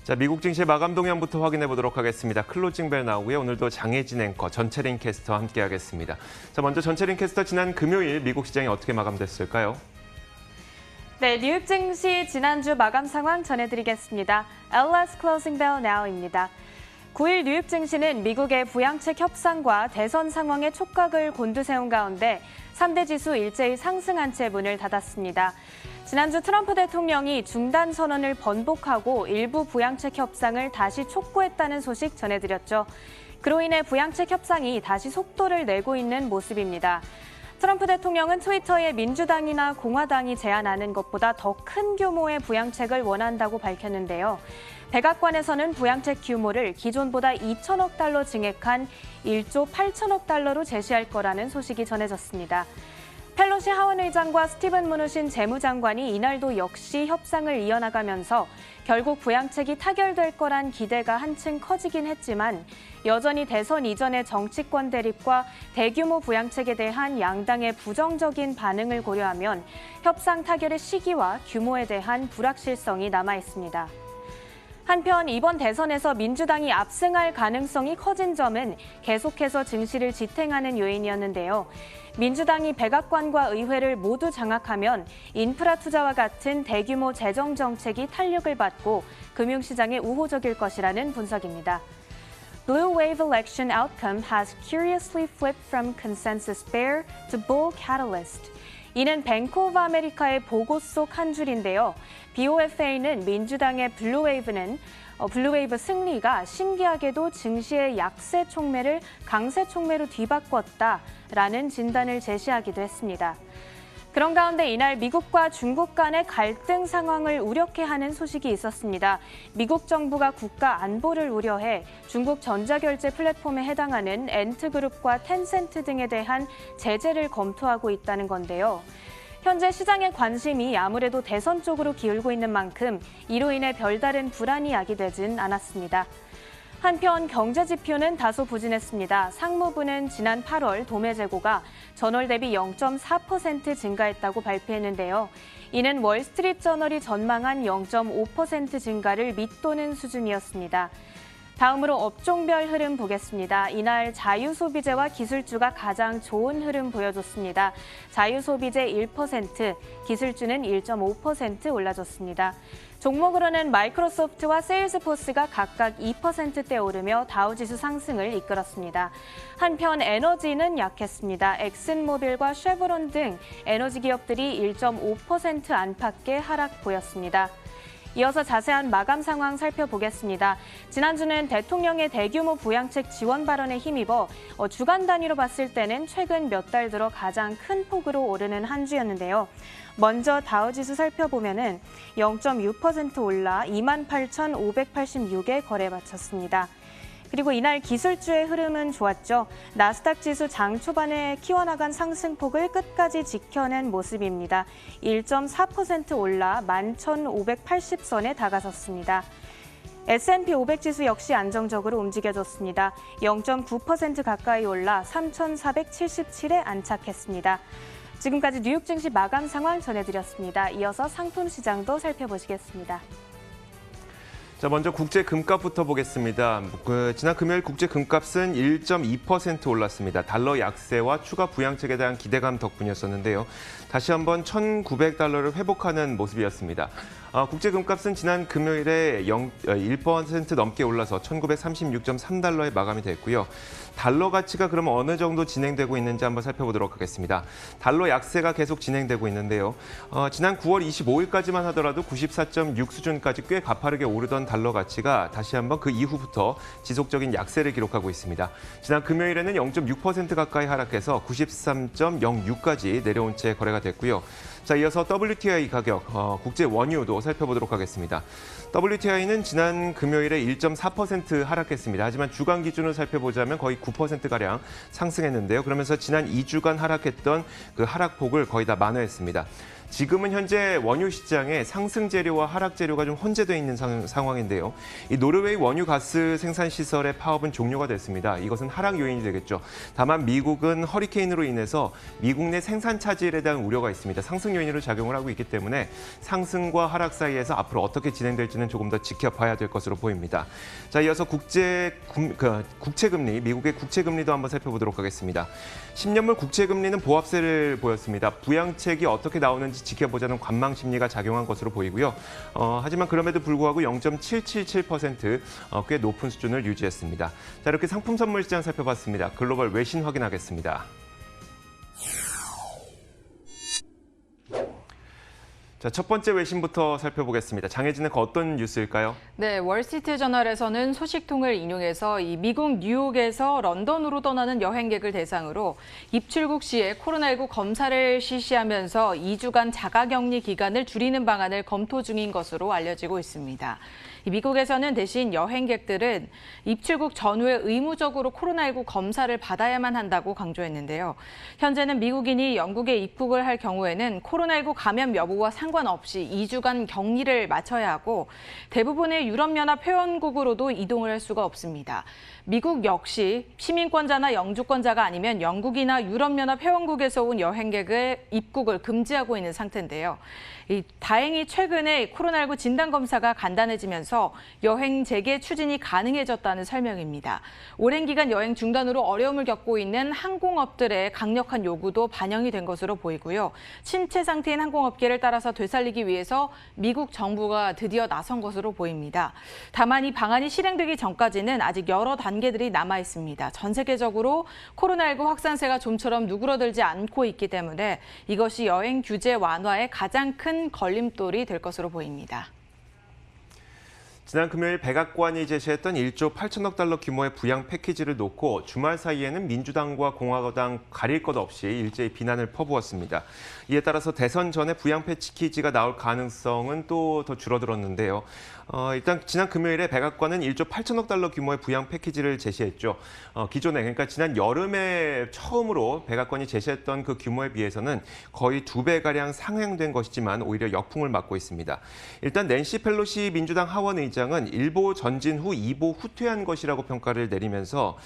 자, 미국 증시 마감 동향부터 확인해 보도록 하겠습니다. 클로징 벨 나오고요. 오늘도 장혜진 앵커, 전채린 캐스터와 함께하겠습니다. 자, 먼저 전채린 캐스터, 지난 금요일 미국 시장이 어떻게 마감됐을까요? 네, 뉴욕 증시 지난주 마감 상황 전해드리겠습니다. LS Closing Bell Now입니다. 9일 뉴욕 증시는 미국의 부양책 협상과 대선 상황의 촉각을 곤두세운 가운데 3대 지수 일제히 상승한 채 문을 닫았습니다. 지난주 트럼프 대통령이 중단 선언을 번복하고 일부 부양책 협상을 다시 촉구했다는 소식 전해드렸죠. 그로 인해 부양책 협상이 다시 속도를 내고 있는 모습입니다. 트럼프 대통령은 트위터에 민주당이나 공화당이 제안하는 것보다 더 큰 규모의 부양책을 원한다고 밝혔는데요. 백악관에서는 부양책 규모를 기존보다 2천억 달러 증액한 1조 8천억 달러로 제시할 거라는 소식이 전해졌습니다. 펠로시 하원의장과 스티븐 무누신 재무장관이 이날도 역시 협상을 이어나가면서 결국 부양책이 타결될 거란 기대가 한층 커지긴 했지만 여전히 대선 이전의 정치권 대립과 대규모 부양책에 대한 양당의 부정적인 반응을 고려하면 협상 타결의 시기와 규모에 대한 불확실성이 남아 있습니다. 한편 이번 대선에서 민주당이 압승할 가능성이 커진 점은 계속해서 증시를 지탱하는 요인이었는데요. 민주당이 백악관과 의회를 모두 장악하면 인프라 투자와 같은 대규모 재정 정책이 탄력을 받고 금융시장에 우호적일 것이라는 분석입니다. Blue wave election outcome has curiously flipped from consensus bear to bull catalyst. 이는 뱅크 오브 아메리카의 보고 속 한 줄인데요. BOFA는 민주당의 블루웨이브 승리가 신기하게도 증시의 약세 촉매를 강세 촉매로 뒤바꿨다라는 진단을 제시하기도 했습니다. 그런 가운데 이날 미국과 중국 간의 갈등 상황을 우려케 하는 소식이 있었습니다. 미국 정부가 국가 안보를 우려해 중국 전자결제 플랫폼에 해당하는 엔트그룹과 텐센트 등에 대한 제재를 검토하고 있다는 건데요. 현재 시장의 관심이 아무래도 대선 쪽으로 기울고 있는 만큼 이로 인해 별다른 불안이 야기되진 않았습니다. 한편 경제 지표는 다소 부진했습니다. 상무부는 지난 8월 도매 재고가 전월 대비 0.4% 증가했다고 발표했는데요. 이는 월스트리트저널이 전망한 0.5% 증가를 밑도는 수준이었습니다. 다음으로 업종별 흐름 보겠습니다. 이날 자유소비재와 기술주가 가장 좋은 흐름 보여줬습니다. 자유소비재 1%, 기술주는 1.5% 올라줬습니다. 종목으로는 마이크로소프트와 세일즈포스가 각각 2%대 오르며 다우지수 상승을 이끌었습니다. 한편 에너지는 약했습니다. 엑슨모빌과 쉐보론 등 에너지 기업들이 1.5% 안팎의 하락 보였습니다. 이어서 자세한 마감 상황 살펴보겠습니다. 지난주는 대통령의 대규모 부양책 지원 발언에 힘입어 주간 단위로 봤을 때는 최근 몇 달 들어 가장 큰 폭으로 오르는 한 주였는데요. 먼저 다우지수 살펴보면은 0.6% 올라 28,586에 거래 마쳤습니다. 그리고 이날 기술주의 흐름은 좋았죠. 나스닥 지수 장 초반에 키워나간 상승폭을 끝까지 지켜낸 모습입니다. 1.4% 올라 11,580선에 다가섰습니다. S&P 500 지수 역시 안정적으로 움직여줬습니다. 0.9% 가까이 올라 3,477에 안착했습니다. 지금까지 뉴욕 증시 마감 상황 전해드렸습니다. 이어서 상품 시장도 살펴보시겠습니다. 자, 먼저 국제 금값부터 보겠습니다. 지난 금요일 국제 금값은 1.2% 올랐습니다. 달러 약세와 추가 부양책에 대한 기대감 덕분이었었는데요. 다시 한번 1,900달러를 회복하는 모습이었습니다. 국제 금값은 지난 금요일에 1% 넘게 올라서 1,936.3달러에 마감이 됐고요. 달러 가치가 그럼 어느 정도 진행되고 있는지 한번 살펴보도록 하겠습니다. 달러 약세가 계속 진행되고 있는데요. 지난 9월 25일까지만 하더라도 94.6 수준까지 꽤 가파르게 오르던 달러 가치가 다시 한번 그 이후부터 지속적인 약세를 기록하고 있습니다. 지난 금요일에는 0.6% 가까이 하락해서 93.06까지 내려온 채 거래가 됐고요. 자, 이어서 WTI 가격, 국제 원유도 살펴보도록 하겠습니다. WTI는 지난 금요일에 1.4% 하락했습니다. 하지만 주간 기준으로 살펴보자면 거의 9%가량 상승했는데요. 그러면서 지난 2주간 하락했던 그 하락폭을 거의 다 만회했습니다. 지금은 현재 원유 시장에 상승 재료와 하락 재료가 좀 혼재되어 있는 상황인데요. 이 노르웨이 원유 가스 생산 시설의 파업은 종료가 됐습니다. 이것은 하락 요인이 되겠죠. 다만 미국은 허리케인으로 인해서 미국 내 생산 차질에 대한 우려가 있습니다. 상승 요인으로 작용을 하고 있기 때문에 상승과 하락 사이에서 앞으로 어떻게 진행될지는 조금 더 지켜봐야 될 것으로 보입니다. 자, 이어서 국채금리, 미국의 국채금리도 한번 살펴보도록 하겠습니다. 10년물 국채금리는 보합세를 보였습니다. 부양책이 어떻게 나오는지 지켜보자는 관망 심리가 작용한 것으로 보이고요. 하지만 그럼에도 불구하고 0.777%, 꽤 높은 수준을 유지했습니다. 자, 이렇게 상품 선물 시장 살펴봤습니다. 글로벌 외신 확인하겠습니다. 자, 첫 번째 외신부터 살펴보겠습니다. 장혜진은 어떤 뉴스일까요? 네, 월스트리트저널에서는 소식통을 인용해서 이 미국 뉴욕에서 런던으로 떠나는 여행객을 대상으로 입출국 시에 코로나19 검사를 실시하면서 2주간 자가격리 기간을 줄이는 방안을 검토 중인 것으로 알려지고 있습니다. 미국에서는 대신 여행객들은 입출국 전후에 의무적으로 코로나19 검사를 받아야만 한다고 강조했는데요. 현재는 미국인이 영국에 입국을 할 경우에는 코로나19 감염 여부와 상관없이 2주간 격리를 마쳐야 하고 대부분의 유럽연합 회원국으로도 이동을 할 수가 없습니다. 미국 역시 시민권자나 영주권자가 아니면 영국이나 유럽연합 회원국에서 온 여행객의 입국을 금지하고 있는 상태인데요. 다행히 최근에 코로나19 진단검사가 간단해지면서 여행 재개 추진이 가능해졌다는 설명입니다. 오랜 기간 여행 중단으로 어려움을 겪고 있는 항공업들의 강력한 요구도 반영이 된 것으로 보이고요. 침체 상태인 항공업계를 따라서 되살리기 위해서 미국 정부가 드디어 나선 것으로 보입니다. 다만 이 방안이 실행되기 전까지는 아직 여러 단계들이 남아 있습니다. 전 세계적으로 코로나19 확산세가 좀처럼 누그러들지 않고 있기 때문에 이것이 여행 규제 완화의 가장 큰 걸림돌이 될 것으로 보입니다. 지난 금요일 백악관이 제시했던 1조 8천억 달러 규모의 부양 패키지를 놓고 주말 사이에는 민주당과 공화당 가릴 것 없이 일제히 비난을 퍼부었습니다. 이에 따라서 대선 전에 부양 패키지가 나올 가능성은 또 더 줄어들었는데요. 일단 지난 금요일에 백악관은 1조 8천억 달러 규모의 부양 패키지를 제시했죠. 기존에 그러니까 지난 여름에 처음으로 백악관이 제시했던 그 규모에 비해서는 거의 2배가량 상향된 것이지만 오히려 역풍을 맞고 있습니다. 일단 낸시 펠로시 민주당 하원 의장은 일보 전진 후 2보 후퇴한 것이라고 평가를 내리면서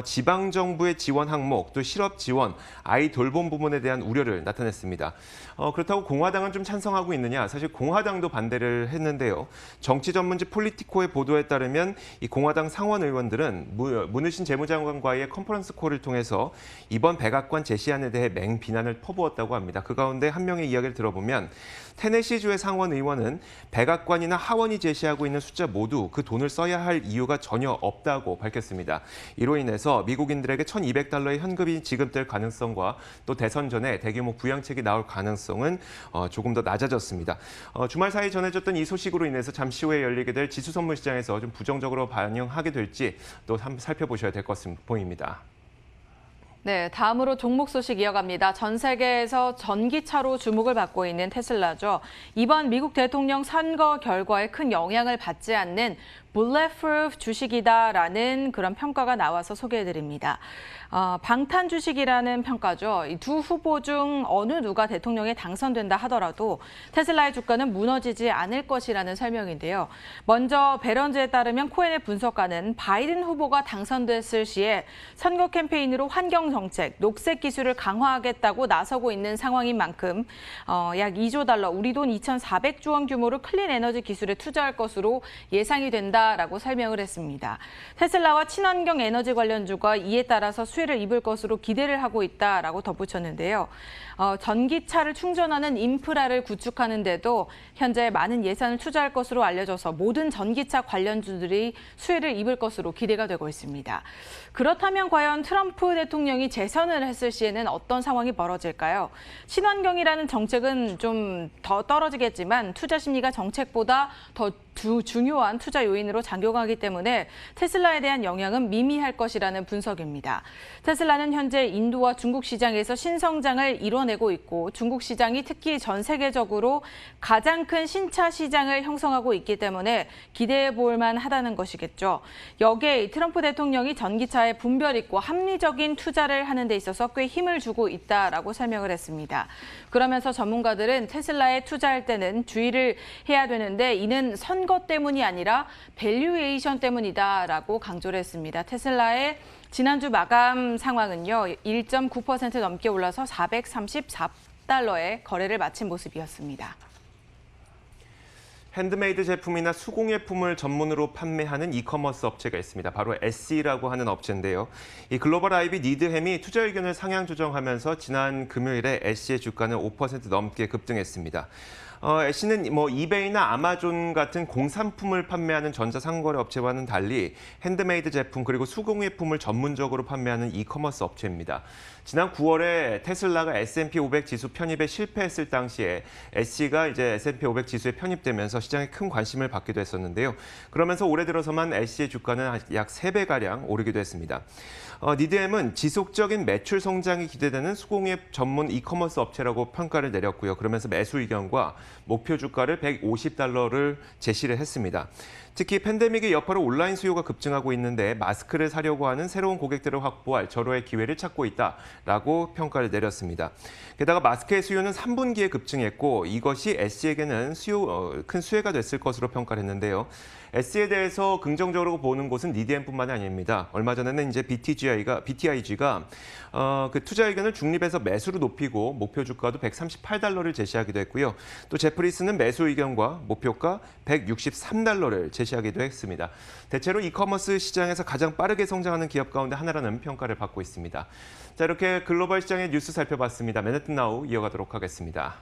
지방 정부의 지원 항목, 또 실업 지원, 아이 돌봄 부분에 대한 우려를 나타냈습니다. 그렇다고 공화당은 좀 찬성하고 있느냐? 사실 공화당도 반대를 했는데요. 정치 전문지 폴리티코의 보도에 따르면 이 공화당 상원 의원들은 문우신 재무장관과의 컨퍼런스 콜을 통해서 이번 백악관 제시안에 대해 맹비난을 퍼부었다고 합니다. 그 가운데 한 명의 이야기를 들어보면 테네시주의 상원 의원은 백악관이나 하원이 제시하고 있는 숫자 모두 그 돈을 써야 할 이유가 전혀 없다고 밝혔습니다. 이로 인해서 미국인들에게 1,200달러의 현금이 지급될 가능성과 또 대선 전에 대규모 부양책이 나올 가능성은 조금 더 낮아졌습니다. 주말 사이 전해졌던 이 소식으로 인해서 잠시 후에 열리게 될 지수 선물 시장에서 좀 부정적으로 반영하게 될지 또 한번 살펴보셔야 될 것으로 보입니다. 네, 다음으로 종목 소식 이어갑니다. 전 세계에서 전기차로 주목을 받고 있는 테슬라죠. 이번 미국 대통령 선거 결과에 큰 영향을 받지 않는 bulletproof 주식이다라는 그런 평가가 나와서 소개해드립니다. 방탄 주식이라는 평가죠. 이 두 후보 중 어느 누가 대통령에 당선된다 하더라도 테슬라의 주가는 무너지지 않을 것이라는 설명인데요. 먼저 베런즈에 따르면 코엔의 분석가는 바이든 후보가 당선됐을 시에 선거 캠페인으로 환경 정책, 녹색 기술을 강화하겠다고 나서고 있는 상황인 만큼 약 2조 달러, 우리 돈 2,400조 원 규모로 클린 에너지 기술에 투자할 것으로 예상이 된다라고 설명을 했습니다. 테슬라와 친환경 에너지 관련주가 이에 따라서 수혜를 입을 것으로 기대를 하고 있다라고 덧붙였는데요. 전기차를 충전하는 인프라를 구축하는 데도 현재 많은 예산을 투자할 것으로 알려져서 모든 전기차 관련주들이 수혜를 입을 것으로 기대가 되고 있습니다. 그렇다면 과연 트럼프 대통령이 재선을 했을 시에는 어떤 상황이 벌어질까요? 친환경이라는 정책은 좀 더 떨어지겠지만 투자 심리가 정책보다 더 중요한 투자 요인으로 작용하기 때문에 테슬라에 대한 영향은 미미할 것이라는 분석입니다. 테슬라는 현재 인도와 중국 시장에서 신성장을 이뤄내고 있고 중국 시장이 특히 전 세계적으로 가장 큰 신차 시장을 형성하고 있기 때문에 기대해 볼 만하다는 것이겠죠. 여기에 트럼프 대통령이 전기차에 분별 있고 합리적인 투자를 하는 데 있어서 꽤 힘을 주고 있다라고 설명을 했습니다. 그러면서 전문가들은 테슬라에 투자할 때는 주의를 해야 되는데 이는 선거 때문이 아니라 밸류에이션 때문이다라고 강조를 했습니다. 테슬라의 지난주 마감 상황은요, 1.9% 넘게 올라서 434달러에 거래를 마친 모습이었습니다. 핸드메이드 제품이나 수공예품을 전문으로 판매하는 이커머스 업체가 있습니다. 바로 SE라고 하는 업체인데요. 이 글로벌 IB 니드햄이 투자 의견을 상향 조정하면서 지난 금요일에 SE의 주가는 5% 넘게 급등했습니다. SE는 이베이나 아마존 같은 공산품을 판매하는 전자상거래 업체와는 달리 핸드메이드 제품 그리고 수공예품을 전문적으로 판매하는 이커머스 업체입니다. 지난 9월에 테슬라가 S&P 500 지수 편입에 실패했을 당시에 SE가 이제 S&P 500 지수에 편입되면서 시장에 큰 관심을 받기도 했었는데요. 그러면서 올해 들어서만 SE의 주가는 약 3배가량 오르기도 했습니다. 니드햄은 지속적인 매출 성장이 기대되는 수공예 전문 이커머스 업체라고 평가를 내렸고요. 그러면서 매수 의견과 목표 주가를 150달러를 제시를 했습니다. 특히 팬데믹의 여파로 온라인 수요가 급증하고 있는데 마스크를 사려고 하는 새로운 고객들을 확보할 절호의 기회를 찾고 있다라고 평가를 내렸습니다. 게다가 마스크의 수요는 3분기에 급증했고 이것이 SE에게는 큰 수혜가 됐을 것으로 평가를 했는데요. SE에 대해서 긍정적으로 보는 곳은 니드햄뿐만이 아닙니다. 얼마 전에는 이제 BTIG가 그 투자 의견을 중립에서 매수로 높이고 목표 주가도 138달러를 제시하기도 했고요. 또 제프리스는 매수 의견과 목표가 163달러를 제시하기도 했습니다. 대체로 이커머스 시장에서 가장 빠르게 성장하는 기업 가운데 하나라는 평가를 받고 있습니다. 자, 이렇게 글로벌 시장의 뉴스 살펴봤습니다. 맨해튼 나우 이어가도록 하겠습니다.